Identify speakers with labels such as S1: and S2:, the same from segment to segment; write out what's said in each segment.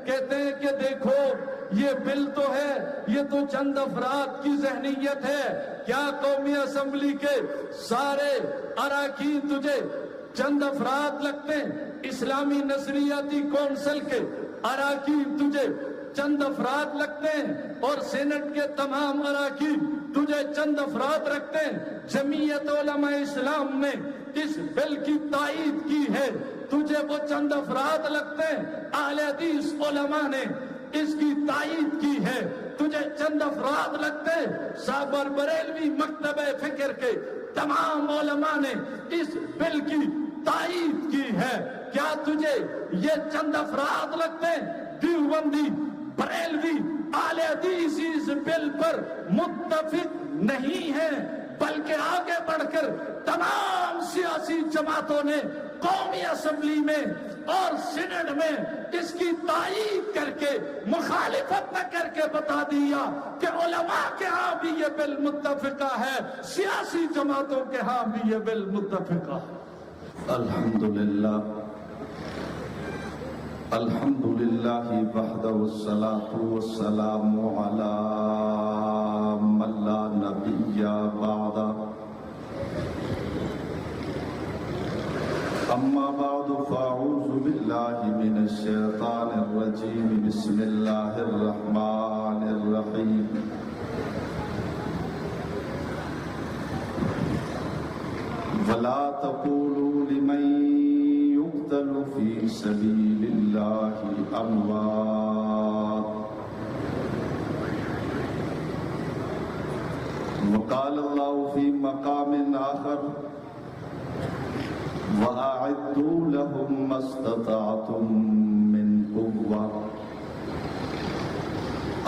S1: کہتے ہیں کہ دیکھو یہ بل تو ہے، یہ تو چند افراد کی ذہنیت ہے، کیا قومی اسمبلی کے سارے اراکین تجھے چند افراد لگتے ہیں؟ اسلامی نظریاتی کونسل کے اراکین تجھے چند افراد لگتے ہیں؟ اور سینٹ کے تمام اراکین تجھے چند افراد رکھتے ہیں؟ جمعیت علماء اسلام نے اس بل کی تائید کی ہے، تجھے وہ چند افراد لگتے ہیں؟ اہل حدیث علماء نے اس کی تائید کی ہے، تجھے چند افراد لگتے ہیں؟ صاحب اور بریلوی مکتب فکر کے تمام علماء نے اس بل کی تائید کی ہے، کیا تجھے یہ چند افراد لگتے ہیں؟ دیوبندی، بریلوی، اہل حدیث اس بل پر متفق نہیں ہے، بلکہ آگے بڑھ کر تمام سیاسی جماعتوں نے قومی اسمبلی میں اور سینٹ میں اس کی تائید کر کے مخالفت نہ کر کے بتا دیا کہ علماء کے ہاں بھی یہ بل متفقہ ہے، سیاسی جماعتوں کے ہاں بھی یہ بل متفقہ ہے۔
S2: الحمدللہ الحمدللہ وحدہ والصلاة والسلام علی من لا نبی بعدہ، اما بعد فاعوذ باللہ من الشیطان الرجیم، بسم اللہ الرحمن الرحیم۔ ولا تقولوا لمن يقتل في سبيل الله أموات، وقال الله في مقام آخر وأعدوا لهم ما استطعتم من قوة،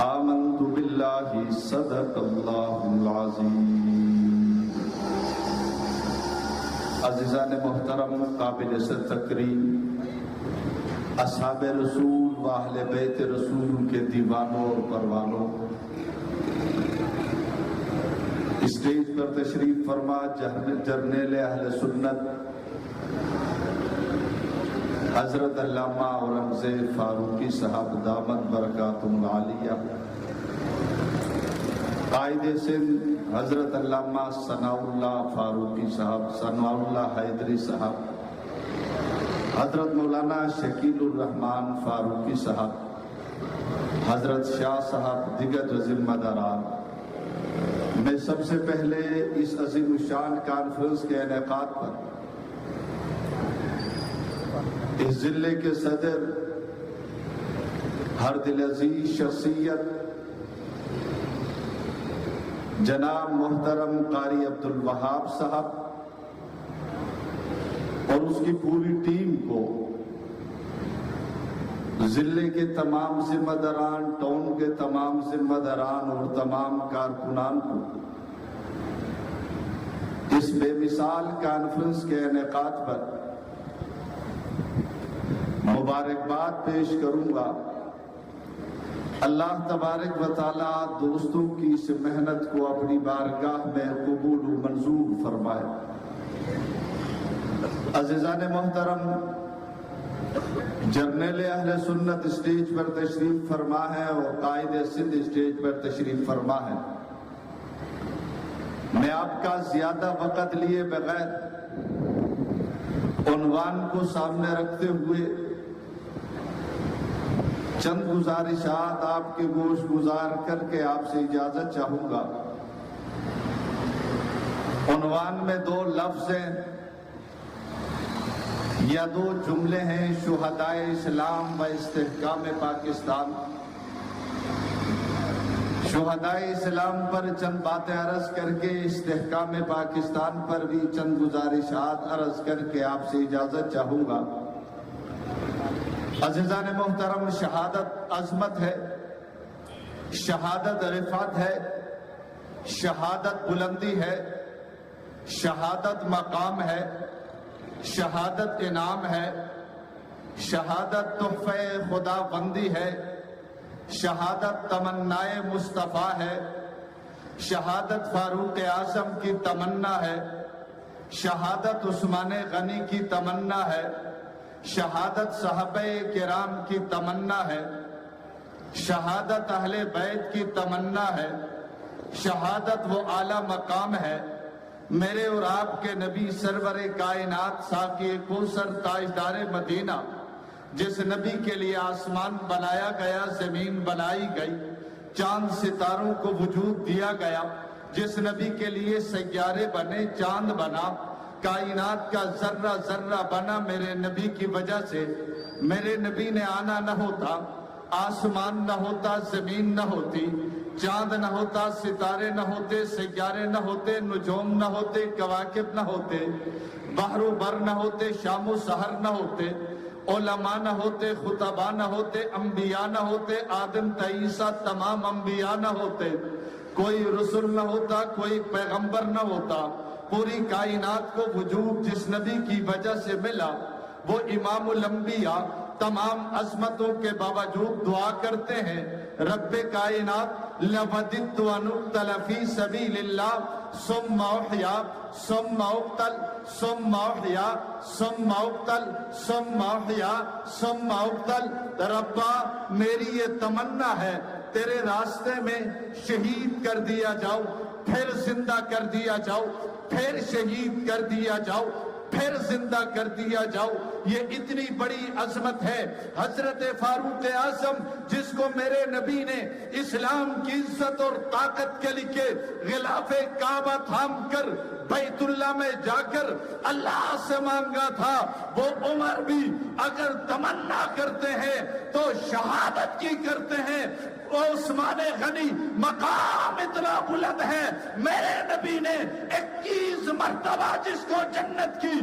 S2: آمنت بالله صدق الله العظيم۔ عزیزان محترم، قابل سے تکریم اصحاب رسول و اہل بیت رسول کے دیوانوں اور پروانوں، اسٹیج پر تشریف فرما جرنیل اہل سنت حضرت علامہ اورنگزیب فاروقی صاحب دامت برکاتہم العالیہ، قائد سندھ حضرت علامہ ثناء اللہ فاروقی صاحب، ثناء اللہ حیدری صاحب، حضرت مولانا شکیل الرحمن فاروقی صاحب، حضرت شاہ صاحب، دیگر جو ذمہ داران، میں سب سے پہلے اس عظیم الشان کانفرنس کے انعقاد پر اس ضلع کے صدر، ہر دل عزیز شخصیت جناب محترم قاری عبد الوہاب صاحب اور اس کی پوری ٹیم کو، ضلع کے تمام ذمہ داران، ٹاؤن کے تمام ذمہ داران اور تمام کارکنان کو اس بے مثال کانفرنس کے انعقاد پر مبارکباد پیش کروں گا۔ اللہ تبارک و تعالیٰ دوستوں کی اس محنت کو اپنی بارگاہ میں قبول و منظور فرمائے۔ عزیزان محترم، جرنیل اہل سنت اسٹیج پر تشریف فرما ہے اور قائد سندھ اسٹیج پر تشریف فرما ہے۔ میں آپ کا زیادہ وقت لیے بغیر عنوان کو سامنے رکھتے ہوئے چند گزارشات آپ کے گوش گزار کر کے آپ سے اجازت چاہوں گا۔ عنوان میں 2 لفظ ہیں یا 2 جملے ہیں، شہدائے اسلام و استحکام پاکستان۔ شہدائے اسلام پر چند باتیں عرض کر کے استحکام پاکستان پر بھی چند گزارشات عرض کر کے آپ سے اجازت چاہوں گا۔ عزیزان محترم، شہادت عظمت ہے، شہادت رفعت ہے، شہادت بلندی ہے، شہادت مقام ہے، شہادت انعام ہے، شہادت تحفہ خدا بندی ہے، شہادت تمنائے مصطفیٰ ہے، شہادت فاروق اعظم کی تمنا ہے، شہادت عثمان غنی کی تمنا ہے، شہادت صحابہ کرام کی تمنا ہے، شہادت اہل بیت کی تمنا ہے، شہادت وہ اعلیٰ مقام ہے۔ میرے اور آپ کے نبی سرور کائنات ساقی کوثر تاجدار مدینہ، جس نبی کے لیے آسمان بنایا گیا، زمین بنائی گئی، چاند ستاروں کو وجود دیا گیا، جس نبی کے لیے سیارے بنے، چاند بنا، کائنات کا ذرہ ذرہ بنا میرے نبی کی وجہ سے۔ میرے نبی نے آنا نہ ہوتا، آسمان نہ ہوتا، زمین نہ ہوتی، چاند نہ ہوتا، ستارے نہ ہوتے، سیارے نہ ہوتے، نجوم نہ ہوتے، کواکب نہ ہوتے، بحر و بر نہ ہوتے، شام و سحر نہ ہوتے، علماء نہ ہوتے، خطباء نہ ہوتے، انبیاء نہ ہوتے، آدم تا عیسیٰ تمام انبیاء نہ ہوتے، کوئی رسول نہ ہوتا، کوئی پیغمبر نہ ہوتا۔ پوری کائنات کو وجود جس نبی کی وجہ سے ملا، وہ امام الانبیاء تمام عظمتوں کے باوجود دعا کرتے ہیں، رب کائنات لوددت ان اقتل فی سبیل اللہ ثم احیا ثم اقتل ثم احیا ثم اقتل ثم احیا ثم اقتل۔ ربا میری یہ تمنا ہے تیرے راستے میں شہید کر دیا جاؤ، پھر زندہ کر دیا جاؤ، پھر شہید کر دیا جاؤ، پھر زندہ کر دیا جاؤ۔ یہ اتنی بڑی عظمت ہے حضرت فاروق اعظم، جس کو میرے نبی نے اسلام کی عزت اور طاقت کے لیے غلاف کعبہ تھام کر بیت اللہ میں جا کر اللہ سے مانگا تھا، وہ عمر بھی اگر تمنا کرتے ہیں تو شہادت کی کرتے ہیں۔ عثمان غنی مقام اتنا بلند ہے، میرے نبی نے 21 مرتبہ جس کو جنت کی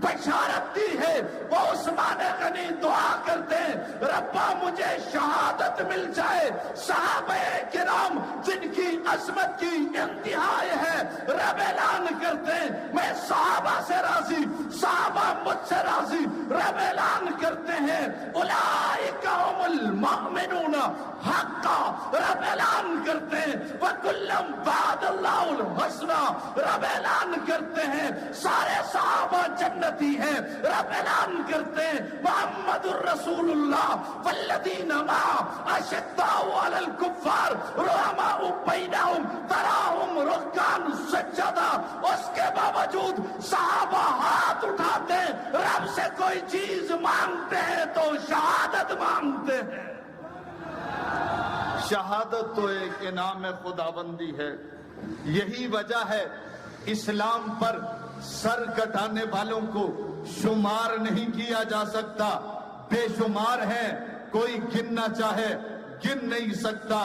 S2: بشارت دی ہے، وہ عثمان غنی دعا کرتے ہیں، ربا مجھے شہادت مل جائے۔ صحابہ کرام جن کی عظمت کی انتہا ہے، رب اعلان کرتے ہیں میں صحابہ سے راضی، صحابہ مجھ سے راضی۔ رب اعلان کرتے ہیں اولئک هم المؤمنون حقا۔ رب اعلان کرتے ہیں وَكُلًّا وَعَدَ اللَّهُ الْحُسْنَى۔ رب اعلان کرتے ہیں سارے صحابہ جنتی ہیں۔ رب اعلان کرتے ہیں محمد الرسول اللہ والذین معہ اشداء علی الکفار رحماء بینہم تراہم رکعا سجدا۔ اس کے باوجود صحابہ ہاتھ اٹھاتے ہیں، رب سے کوئی چیز مانگتے ہیں تو شہادت مانگتے ہیں۔ شہادت تو ایک انعام خداوندی ہے۔ یہی وجہ ہے اسلام پر سر کٹانے والوں کو شمار نہیں کیا جا سکتا، بے شمار ہیں، کوئی گننا چاہے گن نہیں سکتا۔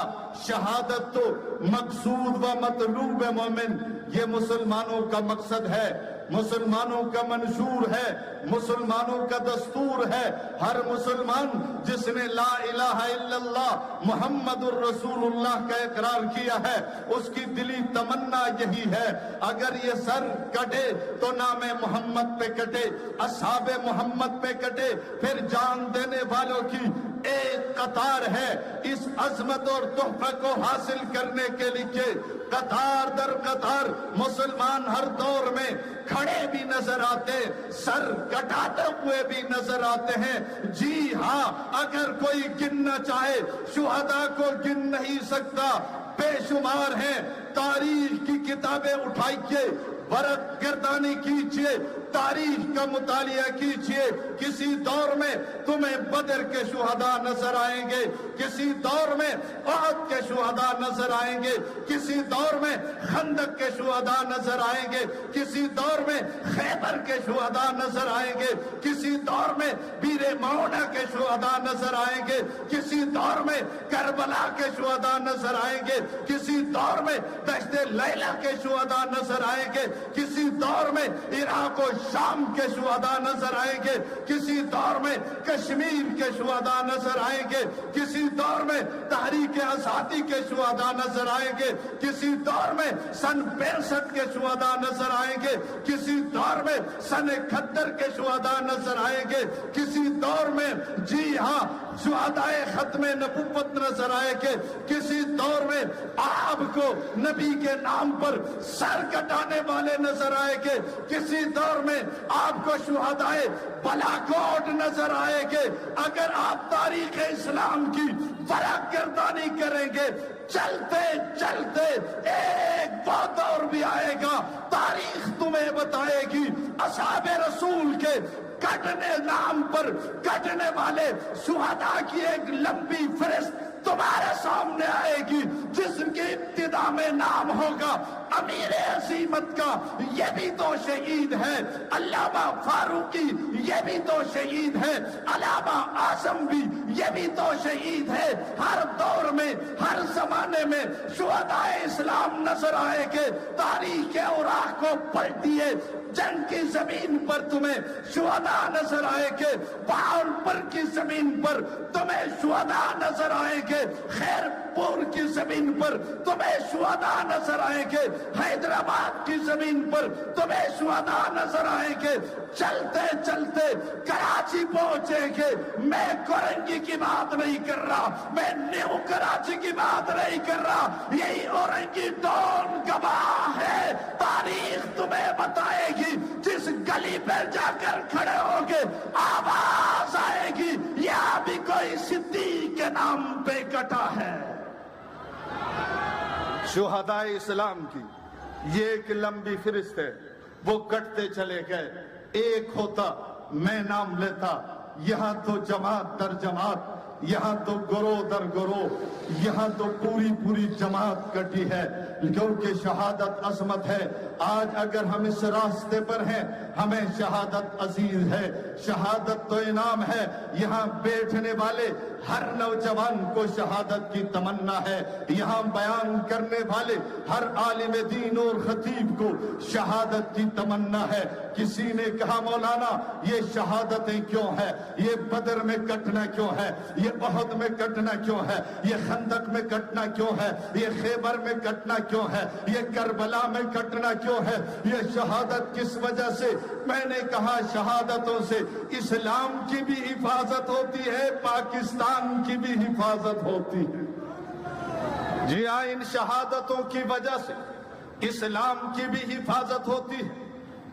S2: شہادت تو مقصود و مطلوب مومن، یہ مسلمانوں کا مقصد ہے، مسلمانوں کا منشور ہے، مسلمانوں کا دستور ہے۔ ہر مسلمان جس نے لا الہ الا اللہ محمد الرسول اللہ کا اقرار کیا ہے، اس کی دلی تمنا یہی ہے، اگر یہ سر کٹے تو نام محمد پہ کٹے، اصحاب محمد پہ کٹے، پھر جان دینے والوں کی ایک قطار ہے۔ اس عظمت اور تحفہ کو حاصل کرنے کے لیے قطار در قطار مسلمان ہر دور میں کھڑے بھی نظر آتے، سر کٹاتے ہوئے بھی نظر آتے ہیں۔ جی ہاں، اگر کوئی گننا چاہے شہداء کو گن نہیں سکتا، بے شمار ہیں۔ تاریخ کی کتابیں اٹھائیے، ورق گردانی کیجئے، تاریخ کا مطالعہ کیجئے۔ کسی دور میں تمہیں بدر کے شہداء نظر آئیں گے، کسی دور میں احد کے شہداء نظر آئیں گے، کسی دور میں خندق کے شہداء نظر آئیں گے، کسی دور میں خیبر کے شہداء نظر آئیں گے، کسی دور میں بیر معونہ کے شہداء نظر آئیں گے، کسی دور میں کربلا کے شہداء نظر آئیں گے، کسی دور میں دشت لیلہ کے شہداء نظر آئیں گے، کسی دور میں عراق و شام کے شہداء نظر آئیں گے، کسی دور میں کشمیر کے شہداء نظر آئیں گے، کسی دور میں تحریک آزادی کے شہداء نظر آئیں گے، کسی دور میں سن 65 کے شہداء نظر آئیں گے، کسی دور میں سن 71 کے شہداء نظر آئیں گے، کسی دور میں جی ہاں شہدائے ختم نبوت نظر آئے کہ کسی دور میں آپ کو نبی کے نام پر سر کٹانے والے نظر آئے کہ کسی دور میں آپ کو شہدائے بالاکوٹ نظر آئے کہ اگر آپ تاریخ اسلام کی ورق گردانی کریں گے چلتے چلتے ایک وہ دور بھی آئے گا تاریخ تمہیں بتائے گی اصحاب رسول کے کٹنے نام پر کٹنے والے شہداء کی ایک لمبی فہرست تمہارے سامنے آئے گی جس کی ابتدا میں نام ہوگا امیر عظیمت کا، یہ بھی تو شہید ہے، علامہ فاروقی یہ بھی تو شہید ہے، علامہ اعظم بھی یہ بھی تو شہید ہے۔ ہر دور میں ہر زمانے میں شہداء اسلام نظر آئے کہ تاریخ اوراق کو پلٹیے، جنگ کی زمین پر تمہیں شہداء نظر آئے کہ بہاولپور کی زمین پر تمہیں شہداء نظر آئے کہ خیر پور کی زمین پر تمہیں شہداء نظر آئے کہ حیدرآباد کی زمین پر تمہیں شہداء نظر آئے کہ چلتے چلتے کراچی پہنچے کہ میں کورنگی کی بات نہیں کر رہا، میں نیو کراچی کی بات نہیں کر رہا، یہی اورنگی ٹون گواہ ہے، تاریخ تمہیں بتائے گی، جس گلی پر جا کر کھڑے ہوگے آواز آئے گی یہاں بھی کوئی صدیق کے نام پہ کٹا ہے۔ شہداء اسلام کی یہ ایک لمبی فہرست ہے، وہ کٹتے چلے گئے، ایک ہوتا میں نام لیتا، یہاں تو جماعت در جماعت، یہاں تو گروہ در گروہ، یہاں تو پوری جماعت کٹی ہے، کیونکہ شہادت عظمت ہے۔ آج اگر ہم اس راستے پر ہیں ہمیں شہادت عزیز ہے، شہادت تو انعام ہے۔ یہاں بیٹھنے والے ہر نوجوان کو شہادت کی تمنا ہے، یہاں بیان کرنے والے ہر عالم دین اور خطیب کو شہادت کی تمنا ہے۔ کسی نے کہا مولانا یہ شہادتیں کیوں ہے، یہ بدر میں کٹنا کیوں ہے، یہ احد میں کٹنا کیوں ہے، یہ خندق میں کٹنا کیوں ہے، یہ خیبر میں کٹنا کیوں ہے، یہ کربلا میں کٹنا کیوں ہے، یہ شہادت کس وجہ سے؟ میں نے کہا شہادتوں سے اسلام کی بھی حفاظت ہوتی ہے، پاکستان کی بھی حفاظت ہوتی ہے۔ جی ہاں، ان شہادتوں کی وجہ سے اسلام کی بھی حفاظت ہوتی ہے،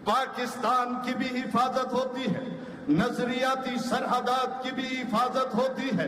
S2: پاکستان کی بھی حفاظت ہوتی ہے، نظریاتی سرحدات کی بھی حفاظت ہوتی ہے،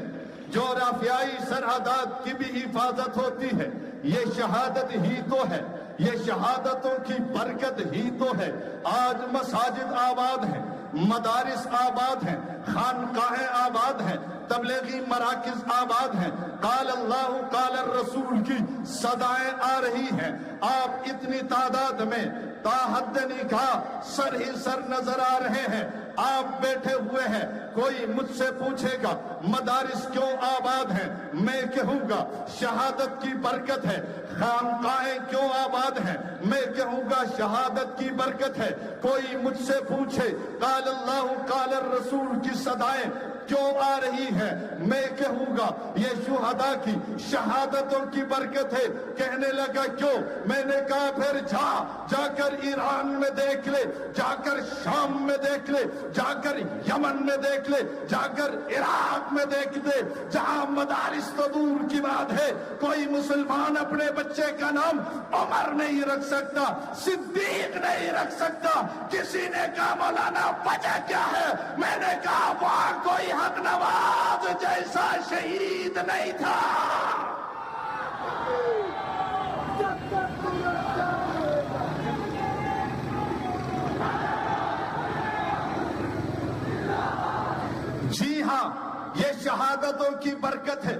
S2: جغرافیائی سرحدات کی بھی حفاظت ہوتی ہے۔ یہ شہادت ہی تو ہے، یہ شہادتوں کی برکت ہی تو ہے۔ آج مساجد آباد ہیں، مدارس آباد ہیں، خانقاہیں آباد ہیں، تبلیغی مراکز آباد ہیں، قال اللہ قال الرسول کی صدائیں آ رہی ہیں۔ آپ اتنی تعداد میں تا حد نکاح سر ہی سر نظر آ رہے ہیں، آپ بیٹھے ہوئے ہیں، کوئی مجھ سے پوچھے گا مدارس کیوں آباد ہیں، میں کہوں گا شہادت کی برکت ہے۔ خانقاہیں کیوں آباد ہیں، میں کہوں گا شہادت کی برکت ہے۔ کوئی مجھ سے پوچھے قال اللہ قال الرسول کی صدائیں کیوں آ رہی ہیں، میں کہوں گا یہ شہداء کی شہادتوں کی برکت ہے۔ کہنے لگا کیوں؟ میں نے کہا پھر جا کر ایران میں دیکھ لے، جا کر شام میں دیکھ لے، جا کر یمن میں دیکھ لے، جا کر عراق میں دیکھ لے، جہاں مدارس تو دور کی بات ہے، کوئی مسلمان اپنے بچے کا نام عمر نہیں رکھ سکتا، صدیق نہیں رکھ سکتا۔ کسی نے کہا مولانا وجہ کیا ہے؟ میں نے کہا وہاں کوئی حق نواز جیسا شہید نہیں تھا۔ جی ہاں، یہ شہادتوں کی برکت ہے۔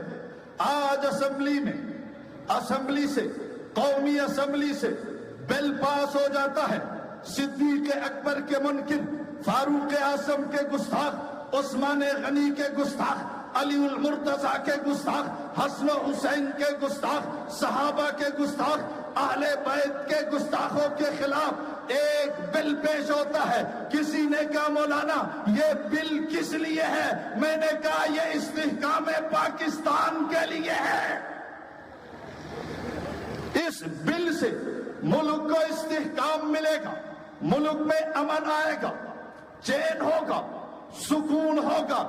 S2: آج اسمبلی سے قومی اسمبلی سے بل پاس ہو جاتا ہے، صدیق اکبر کے منکر، فاروق اعظم کے گستاخ، عثمان غنی کے گستاخ، علی المرتضیٰ کے گستاخ، حسن و حسین کے گستاخ، صحابہ کے گستاخ، اہل بیت کے گستاخوں کے خلاف ایک بل پیش ہوتا ہے۔ کسی نے کہا مولانا یہ بل کس لیے ہے؟ میں نے کہا یہ استحکام پاکستان کے لیے ہے۔ اس بل سے ملک کو استحکام ملے گا، ملک میں امن آئے گا، چین ہوگا، سکون ہوگا۔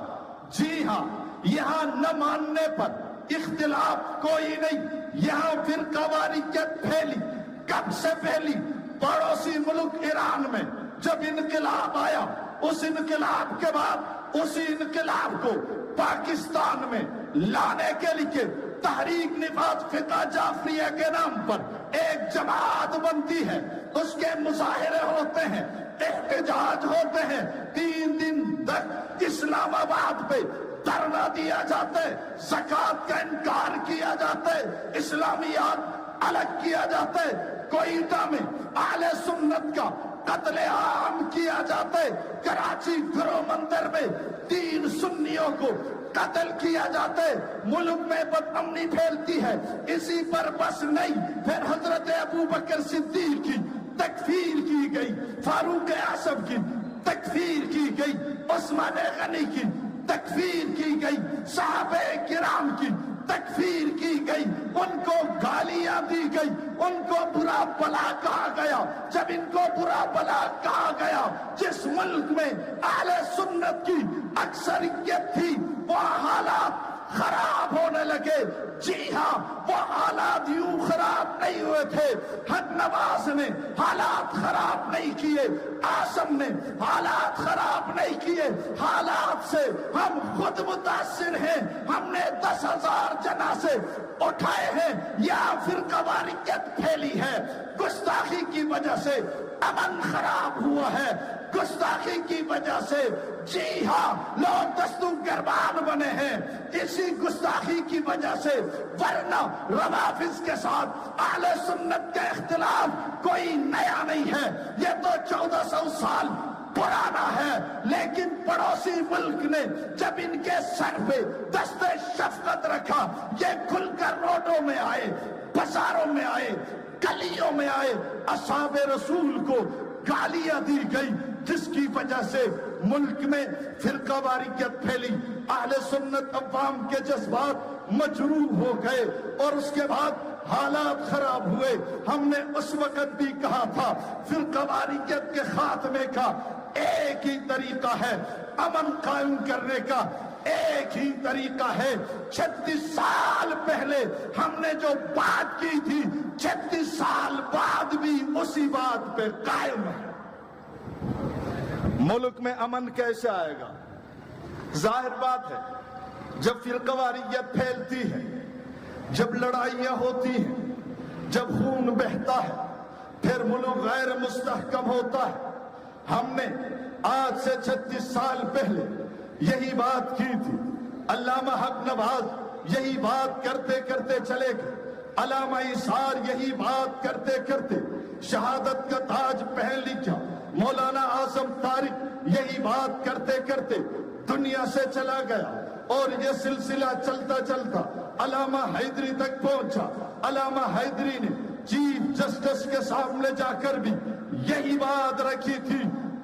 S2: جی ہاں، یہاں نہ ماننے پر اختلاف کوئی نہیں. یہاں فرقہ واریت پھیلی. کب سے پھیلی؟ پڑوسی ملک ایران میں جب انقلاب آیا، اس انقلاب کے بعد اسی انقلاب کو پاکستان میں لانے کے لیے تحریک نفاذ فقہ جعفریہ کے نام پر ایک جماعت بنتی ہے. اس کے مظاہرے ہوتے ہیں، احتجاج ہوتے ہیں. 3 دن تک اسلام آباد پہ دھرنا دیا جاتا ہے، زکوٰۃ کا انکار کیا جاتا ہے، اسلامیات الگ کیا جاتا ہے. کوئٹہ میں اہل سنت کا قتل عام کیا جاتا ہے. کراچی گرو مندر میں 3 سنیوں کو قتل کیا جاتا ہے. ملک میں بدامنی پھیلتی ہے. اسی پر بس نہیں، پھر حضرت ابو بکر صدیق کی تکفیر کی گئی، فاروق اعظم کی تکفیر کی گئی، عثمان غنی کی تکفیر کی گئی، صحابہ کرام کی تکفیر کی گئی. ان کو گالیاں دی گئی، ان کو برا بلا کہا گیا. جب ان کو برا بلا کہا گیا، جس ملک میں اہل سنت کی اکثریت تھی، وہ حالات خراب ہونے لگے. جی ہاں، وہ حالات یوں خراب نہیں ہوئے تھے. حق نواز نے حالات خراب نہیں کیے، آسم نے حالات خراب نہیں کیے. حالات سے ہم خود متاثر ہیں. ہم نے 10,000 جنازے اٹھائے ہیں. یا فرقہ واریت پھیلی ہے، گستاخی کی وجہ سے امن خراب ہوا ہے، گستاخی کی وجہ سے جی ہاں لوگ دستوں گربان بنے ہیں اسی گستاخی کی وجہ سے. ورنہ روافض کے ساتھ اہل سنت کا اختلاف کوئی نیا نہیں ہے، یہ تو 1400 سال پرانا ہے. لیکن پڑوسی ملک نے جب ان کے سر پہ دست شفقت رکھا، یہ کھل کر روڈوں میں آئے، بازاروں میں آئے، گلیوں میں آئے. اصحاب رسول کو گالیاں دی گئی، جس کی وجہ سے ملک میں فرقہ واریت پھیلی. اہل سنت عوام کے جذبات مجروح ہو گئے اور اس کے بعد حالات خراب ہوئے. ہم نے اس وقت بھی کہا تھا فرقہ واریت کے خاتمے کا ایک ہی طریقہ ہے، امن قائم کرنے کا ایک ہی طریقہ ہے. 36 سال پہلے ہم نے جو بات کی تھی، 36 سال بعد بھی اسی بات پہ قائم ہے. ملک میں امن کیسے آئے گا؟ ظاہر بات ہے، جب فرقہ واریت پھیلتی ہے، جب لڑائیاں ہوتی ہیں، جب خون بہتا ہے، پھر ملک غیر مستحکم ہوتا ہے. ہم نے آج سے 36 سال پہلے یہی بات کی تھی. علامہ حق نواز یہی بات کرتے کرتے چلے گئے، علامہ ایثار یہی بات کرتے کرتے شہادت کا تاج پہن لیا، مولانا اعظم طارق یہی بات کرتے کرتے دنیا سے چلا گیا. اور یہ سلسلہ چلتا چلتا علامہ حیدری تک پہنچا. علامہ حیدری نے چیف جسٹس کے سامنے جا کر بھی یہی بات رکھی تھی،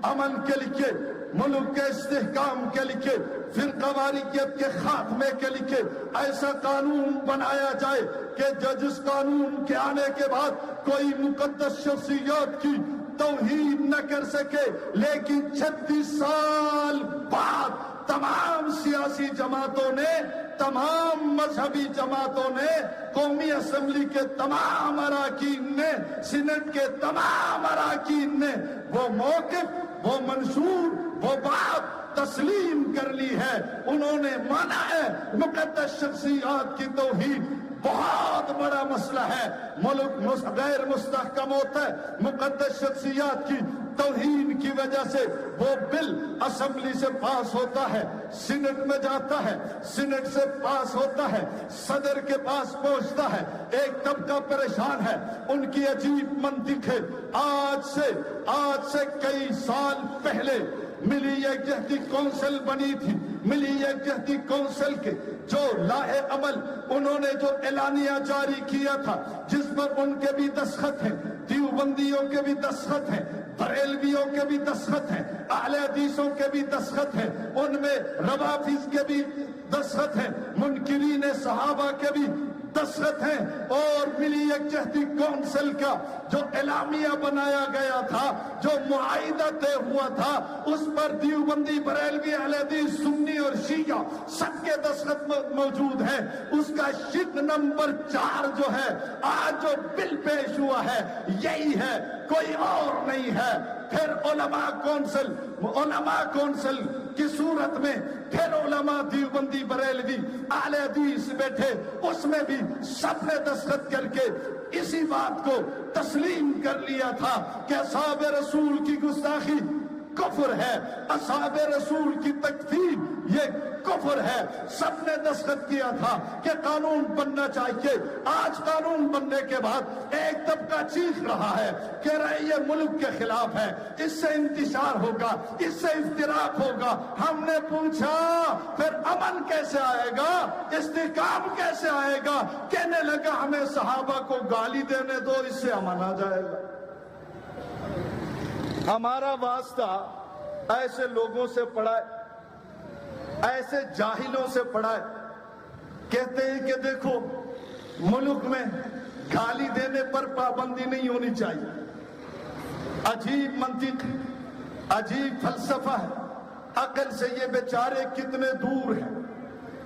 S2: امن کے لیے، ملک کے استحکام کے لیے، فرقہ واریت کے خاتمے کے لیے ایسا قانون بنایا جائے کہ جس قانون کے آنے کے بعد کوئی مقدس شخصیات کی توہین نہ کر سکے. لیکن 36 سال بعد تمام سیاسی جماعتوں نے، تمام مذہبی جماعتوں نے، قومی اسمبلی کے تمام اراکین نے، سینٹ کے تمام اراکین نے وہ موقف، وہ منشور، وہ بات تسلیم کر لی ہے. انہوں نے مانا ہے مقدس شخصیات کی توہین بہت بڑا مسئلہ ہے. ملک غیر مستحکم ہوتا ہے مقدس شخصیات کی توہین کی وجہ سے. وہ بل اسمبلی سے پاس ہوتا ہے، سینٹ میں جاتا ہے، سینٹ سے پاس ہوتا ہے، صدر کے پاس پہنچتا ہے. ایک طبقہ پریشان ہے، ان کی عجیب منطق ہے. آج سے کئی سال پہلے ملی یکجہتی کونسل بنی تھی. ملی یکجہتی کونسل کے جو لاہے عمل انہوں نے جو اعلانیہ جاری کیا تھا، جس پر ان کے بھی دستخط ہیں، دیوبندیوں کے بھی دستخط ہیں، بریلویوں کے بھی دستخط ہیں، اہل حدیثوں کے بھی دستخط ہیں، ان میں روافض کے بھی دستخط ہیں، منکرین صحابہ کے بھی
S1: دستخط ہیں، اور ملی یکجہتی کونسل کا جو اعلامیہ بنایا گیا تھا، جو معاہدہ طے ہوا تھا، اس پر دیوبندی، بریلوی، اہل حدیث، سنی اور شیعہ سب کے دستخط موجود ہیں۔ اس کا شق نمبر 4 جو ہے، آج جو بل پیش ہوا ہے یہی ہے، کوئی اور نہیں ہے۔ پھر علماء کونسل کی صورت میں پھر علماء دیوبندی، بریلوی، اہل حدیث بیٹھے، اس میں بھی سب نے دستخط کر کے اسی بات کو تسلیم کر لیا تھا کہ اصحاب رسول کی گستاخی کفر ہے، اصحاب رسول کی تکفیر یہ کفر ہے۔ سب نے دستخط کیا تھا کہ قانون بننا چاہیے۔ آج قانون بننے کے بعد ایک طبقہ چیخ رہا ہے کہ یہ ملک کے خلاف ہے، اس سے انتشار ہوگا، اس سے افتراق ہوگا۔ ہم نے پوچھا پھر امن کیسے آئے گا، استحکام کیسے آئے گا؟ کہنے لگا ہمیں صحابہ کو گالی دینے دو، اس سے امن آ جائے گا۔ ہمارا واسطہ ایسے لوگوں سے پڑا ہے، ایسے جاہلوں سے پڑا ہے، کہتے ہیں کہ دیکھو ملک میں گالی دینے پر پابندی نہیں ہونی چاہیے۔ عجیب منطق، عجیب فلسفہ ہے، عقل سے یہ بیچارے کتنے دور ہیں۔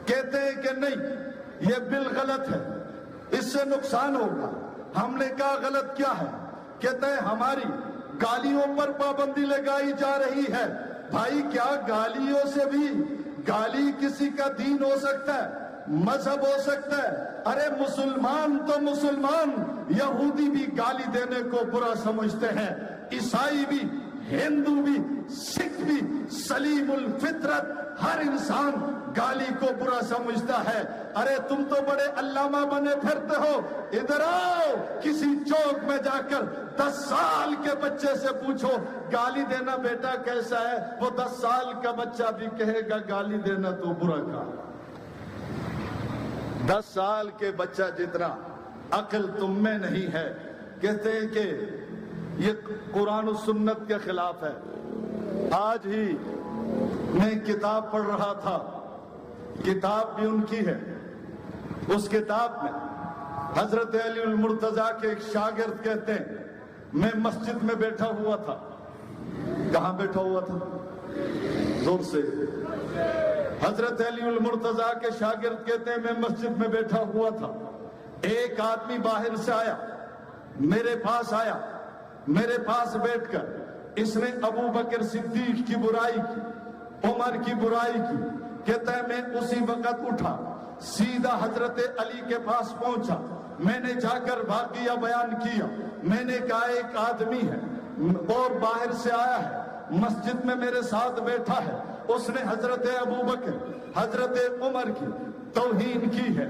S1: کہتے ہیں کہ نہیں یہ بل غلط ہے، اس سے نقصان ہوگا۔ ہم نے کہا غلط کیا ہے؟ کہتے ہیں ہماری گالیوں پر پابندی لگائی جا رہی ہے۔ بھائی کیا گالیوں سے بھی، گالی کسی کا دین ہو سکتا ہے، مذہب ہو سکتا ہے؟ ارے مسلمان تو مسلمان، یہودی بھی گالی دینے کو برا سمجھتے ہیں، عیسائی بھی، ہندو بھی، سکھ بھی، سلیم الفطرت ہر انسان گالی کو برا سمجھتا ہے۔ ارے تم تو بڑے علامہ بنے پھرتے ہو، ادھر آؤ کسی چوک میں جا کر 10 سال کے بچے سے پوچھو گالی دینا بیٹا کیسا ہے، وہ 10 سال کا بچہ بھی کہے گا گالی دینا تو برا کام۔ 10 سال کے بچہ جتنا عقل تم میں نہیں ہے۔ کہتے ہیں کہ یہ قرآن و سنت کے خلاف ہے۔ آج ہی میں کتاب پڑھ رہا تھا، کتاب بھی ان کی ہے، اس کتاب میں حضرت علی المرتضیٰ کے ایک شاگرد کہتے ہیں میں مسجد میں بیٹھا ہوا تھا۔ کہاں بیٹھا ہوا تھا؟ زور سے۔ حضرت علی المرتضیٰ کے شاگرد کہتے ہیں میں مسجد میں بیٹھا ہوا تھا، ایک آدمی باہر سے آیا، میرے پاس آیا، میرے پاس بیٹھ کر اس نے ابو بکر صدیق کی برائی کی، عمر کی برائی کی۔ کہتا ہے میں اسی وقت اٹھا، سیدھا حضرت علی کے پاس پہنچا، میں نے جا کر واقعہ بیان کیا۔ میں نے کہا ایک آدمی ہے اور باہر سے آیا ہے، مسجد میں میرے ساتھ بیٹھا ہے، اس نے حضرت ابو بکر، حضرت عمر کی توہین کی ہے،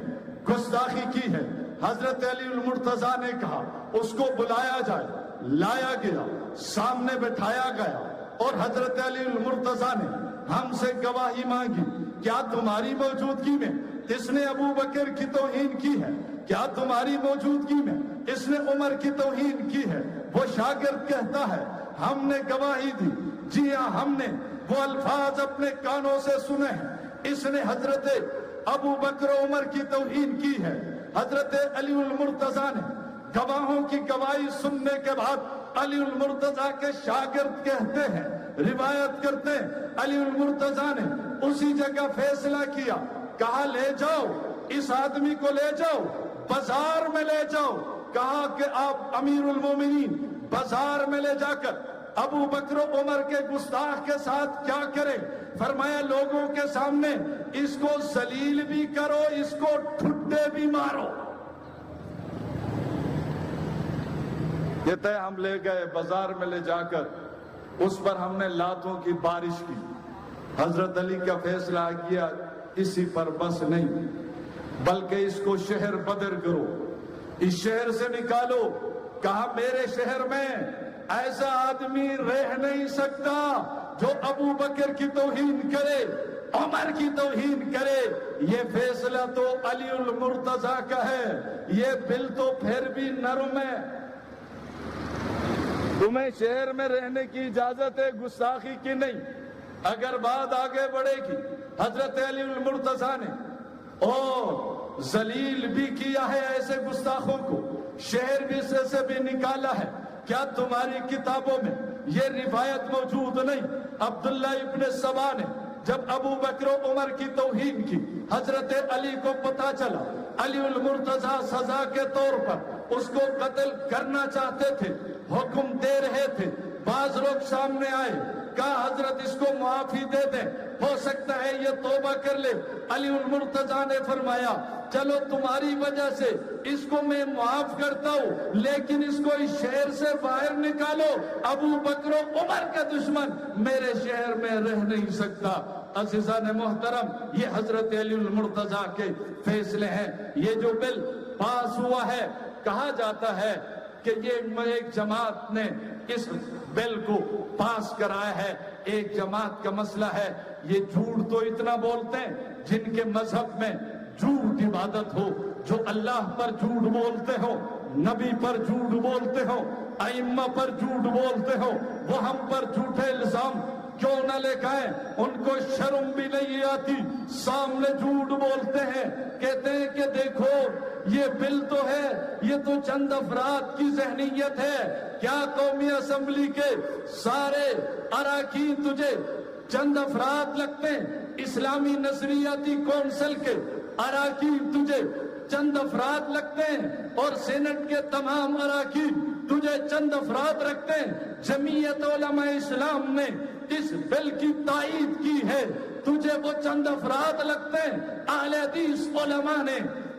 S1: گستاخی کی ہے۔ حضرت علی المرتضیٰ نے کہا اس کو بلایا جائے، لایا گیا، سامنے بٹھایا گیا، اور حضرت علی المرتضیٰ نے ہم سے گواہی مانگی، کیا تمہاری موجودگی میں اس نے ابو بکر کی توہین کی ہے؟ کیا تمہاری موجودگی میں اس نے عمر کی توہین کی ہے؟ وہ شاگرد کہتا ہے ہم نے گواہی دی، جی ہاں ہم نے وہ الفاظ اپنے کانوں سے سنے ہیں، اس نے حضرت ابو بکر و عمر کی توہین کی ہے۔ حضرت علی المرتضیٰ نے گواہوں کی گواہی سننے کے بعد علی المرتضیٰ کے شاگرد کہتے ہیں، روایت کرتے ہیں، علی المرتضیٰ نے اسی جگہ فیصلہ کیا، کہا لے جاؤ اس آدمی کو، لے جاؤ بازار میں لے جاؤ۔ کہا کہ آپ امیر المومنین بازار میں لے جا کر ابو بکر و عمر کے گستاخ کے ساتھ کیا کریں؟ فرمایا لوگوں کے سامنے اس کو ذلیل بھی کرو، اس کو ٹھڈے بھی مارو۔ کہتے ہیں ہم لے گئے بازار میں، لے جا کر اس پر ہم نے لاتوں کی بارش کی۔ حضرت علی کا فیصلہ کیا اسی پر بس نہیں، بلکہ اس کو شہر بدر کرو، اس شہر سے نکالو۔ کہا میرے شہر میں ایسا آدمی رہ نہیں سکتا جو ابو بکر کی توہین کرے، عمر کی توہین کرے۔ یہ فیصلہ تو علی المرتضیٰ کا ہے، یہ بل تو پھر بھی نرم ہے۔ تمہیں شہر میں رہنے کی اجازت ہے، گستاخی کی نہیں۔ اگر بات آگے بڑھے گی، حضرت علی المرتضیٰ نے اور ذلیل بھی کیا ہے ایسے گستاخوں کو، شہر بھی سے بھی نکالا ہے۔ کیا تمہاری کتابوں میں یہ روایت موجود نہیں؟ عبداللہ ابن سبا نے جب ابو بکر و عمر کی توہین کی، حضرت علی کو پتا چلا، علی المرتضیٰ سزا کے طور پر اس کو قتل کرنا چاہتے تھے، حکم دے رہے تھے۔ بعض لوگ سامنے آئے، کہا حضرت اس کو معافی دے دیں، ہو سکتا ہے یہ توبہ کر لے۔ علی المرتضیٰ نے فرمایا چلو تمہاری وجہ سے اس کو میں معاف کرتا ہوں، لیکن اس کو اس شہر سے باہر نکالو، ابو بکر و عمر کا دشمن میرے شہر میں رہ نہیں سکتا۔ عزیزان محترم، یہ حضرت علی المرتضیٰ کے فیصلے ہیں۔ یہ جو بل پاس ہوا ہے، کہا جاتا ہے کہ یہ ایک جماعت نے اس بل کو پاس کرایا ہے، ایک جماعت کا مسئلہ ہے۔ یہ جھوٹ تو اتنا بولتے ہیں، جن کے مذہب میں جھوٹ عبادت ہو، جو اللہ پر جھوٹ بولتے ہو، نبی پر جھوٹ بولتے ہو، ائمہ پر جھوٹ بولتے ہو، وہ ہم پر جھوٹے الزام کیوں نہ لے کے آئیں؟ ان کو شرم بھی نہیں آتی، سامنے جھوٹ بولتے ہیں، کہتے ہیں کہ دیکھو یہ بل تو ہے، یہ تو چند افراد کی ذہنیت ہے۔ کیا قومی اسمبلی کے سارے اراکین تجھے چند افراد لگتے ہیں؟ اسلامی نظریاتی کونسل کے اراکین تجھے چند افراد لگتے ہیں؟ اور سینٹ کے تمام اراکین تجھے چند افراد رکھتے ہیں؟ جمعیت علماء اسلام نے اس بل کی تائید کی ہے، تجھے وہ چند افراد لگتے ہیں؟ اہل حدیث علماء نے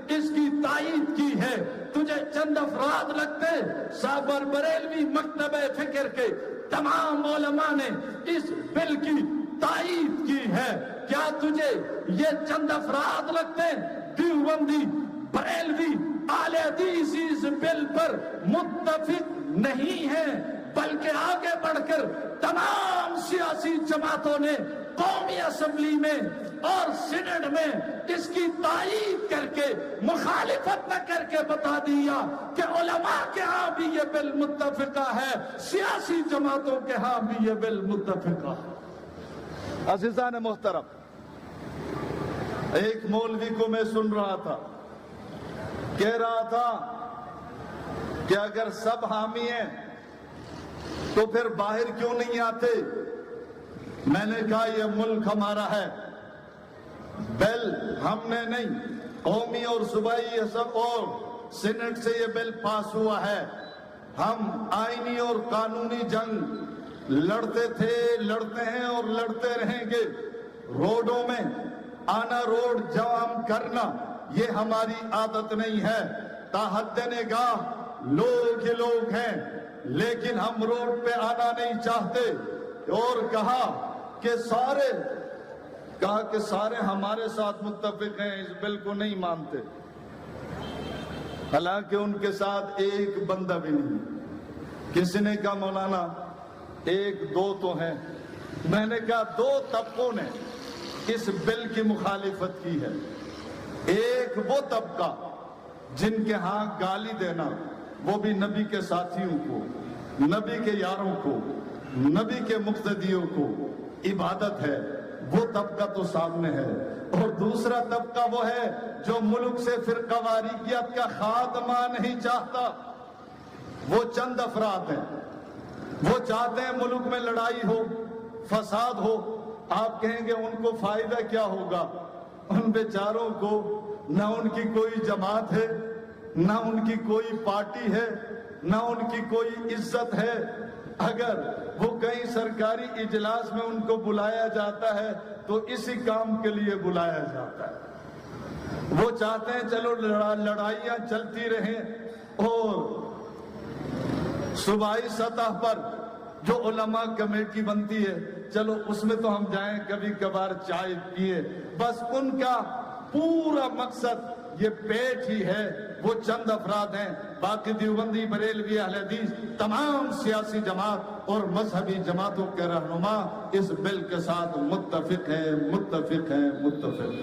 S1: اس کی تائید کی ہے، تجھے چند افراد لگتے ہیں؟ صابر بریلوی مکتب فکر کے تمام علماء نے اس بل کی تائید کی ہے، کیا تجھے یہ چند افراد لگتے ہیں؟ دیوبندی، بریلوی، اہل حدیث اس بل پر متفق نہیں ہیں، بلکہ آگے بڑھ کر تمام سیاسی جماعتوں نے قومی اسمبلی میں اور سینٹ میں اس کی تائید کر کے، مخالفت نہ کر کے بتا دیا کہ علماء کے ہاں بھی یہ بل متفقہ ہے، سیاسی جماعتوں کے ہاں بھی یہ بل متفقہ ہے۔
S2: عزیزان محترم، ایک مولوی کو میں سن رہا تھا، کہہ رہا تھا کہ اگر سب حامی ہیں تو پھر باہر کیوں نہیں آتے؟ میں نے کہا یہ ملک ہمارا ہے، بل ہم نے نہیں، قومی اور صوبائی سب اور سینٹ سے یہ بل پاس ہوا ہے۔ ہم آئینی اور قانونی جنگ لڑتے تھے، لڑتے ہیں اور لڑتے رہیں گے۔ روڈوں میں آنا، روڈ جام کرنا، یہ ہماری عادت نہیں ہے۔ تاحد نگاہ لوگ ہی لوگ ہیں، لیکن ہم روڈ پہ آنا نہیں چاہتے۔ اور کہا کہ سارے ہمارے ساتھ متفق ہیں، اس بل کو نہیں مانتے، حالانکہ ان کے ساتھ ایک بندہ بھی نہیں۔ کسی نے کہا مولانا ایک دو تو ہیں۔ میں نے کہا دو طبقوں نے اس بل کی مخالفت کی ہے۔ ایک وہ طبقہ جن کے ہاں گالی دینا، وہ بھی نبی کے ساتھیوں کو، نبی کے یاروں کو، نبی کے مقتدیوں کو عبادت ہے، وہ طبقہ تو سامنے ہے۔ اور دوسرا طبقہ وہ ہے جو ملک سے فرقہ واریت کا خاتمہ نہیں چاہتا۔ وہ چند افراد ہیں، وہ چاہتے ہیں ملک میں لڑائی ہو، فساد ہو۔ آپ کہیں گے ان کو فائدہ کیا ہوگا؟ ان بیچاروں کو نہ ان کی کوئی جماعت ہے، نہ ان کی کوئی پارٹی ہے، نہ ان کی کوئی عزت ہے۔ اگر وہ کہیں سرکاری اجلاس میں ان کو بلایا جاتا ہے تو اسی کام کے لیے بلایا جاتا ہے۔ وہ چاہتے ہیں چلو لڑائیاں چلتی رہیں، اور صوبائی سطح پر جو علماء کمیٹی بنتی ہے، چلو اس میں تو ہم جائیں کبھی کبھار چائے پیے۔ بس ان کا پورا مقصد یہ پیٹ ہی ہے۔ وہ چند افراد ہیں، باقی دیوبندی، بریلوی، اہل حدیث، تمام سیاسی جماعت اور مذہبی جماعتوں کے رہنما اس بل کے ساتھ متفق ہیں، متفق ہیں، متفق ہیں۔